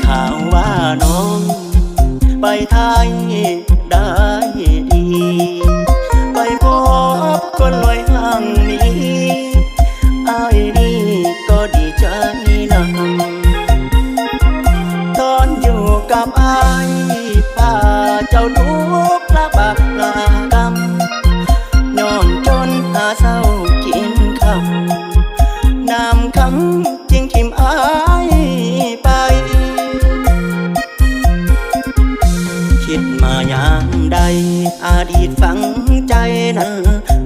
ข่าวว่าน้องไปไทยได้ดีไปพบคนรวยห้างนี้อ้ายนี่ก็ดีใจนำตอนอยู่กับอ้ายพาเจ้าทุกข์ละบากละกำย้อนจนหาเศร้ากินคำน้ำคำจึงทิมอ้ายไปคิดมาอย่างใดอดีตฝังใจนั้น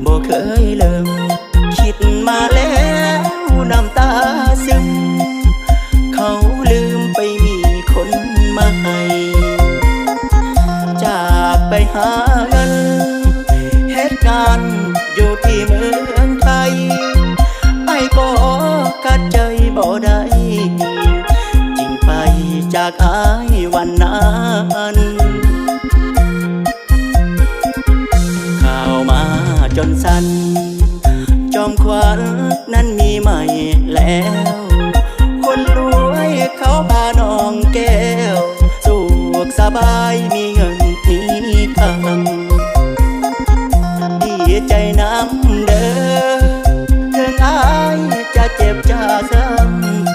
บ่เคยลืมคิดมาแล้วน้ำตาซึมเขาลืมไปมีคนมาให้จากไปหาเงินเหตุการณ์อยู่ที่เมืองไทยไอ้ก็กัดใจบ่ได้จริงไปจากอ้ายวันนั้นมาจนสั้นจอมขวัญนั้นมีใหม่แล้วคนรวยเขาพาน้องแก้วสุขสบายมีเงินมีคำดีใจน้ำเด้อถึงอายจะเจ็บจะซ้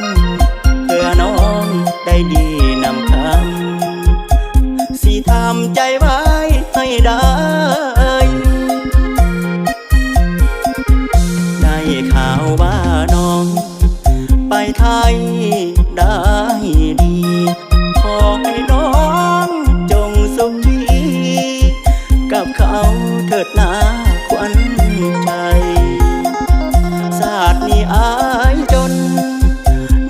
ำเพื่อน้องได้ดีนำคำสิทำใจไว้ให้ได้ข่าวว่าน้องไปไทยได้ดีขอให้น้องจงสุขีกับเขาเถิดนาขวัญใจศาสตร์นี้อายจน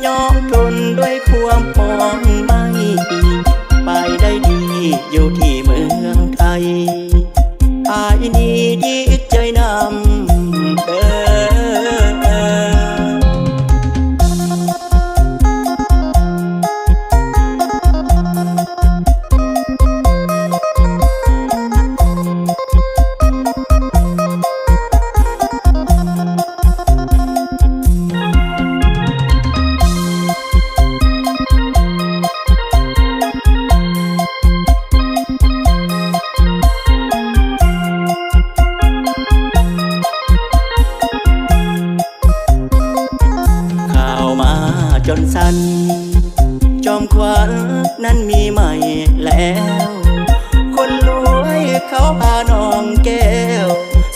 ยอมทนด้วยความปองไม่ไปได้ดีอยู่ที่เมืองไทยอายนี้ดีใจนำเด้อจนสั้นจอมขวัญนั้นมีใหม่แล้วคนรวยเขาพาน้องแก้ว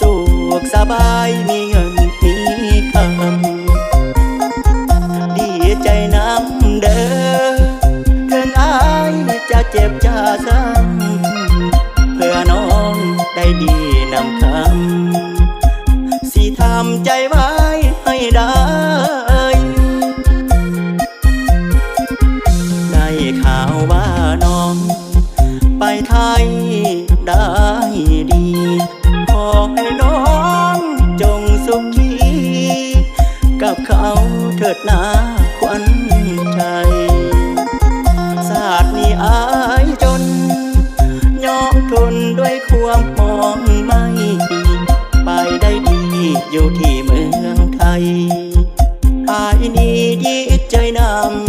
สุขสบายมีเงินมีคำดีใจน้ำเด้อถึงอายจะเจ็บจะซ้ำเพื่อน้องได้ดีนำคำสิทำใจไว้ให้ได้ข่าวว่าน้องไปไทยได้ดีขอให้น้องจงสุขีกับเขาเถิดนาขวัญใจศาสตร์นี้อายจนยอมทนด้วยความมองไม่ไปได้ดีอยู่ที่เมืองไทยอายนี้ดีใจนำ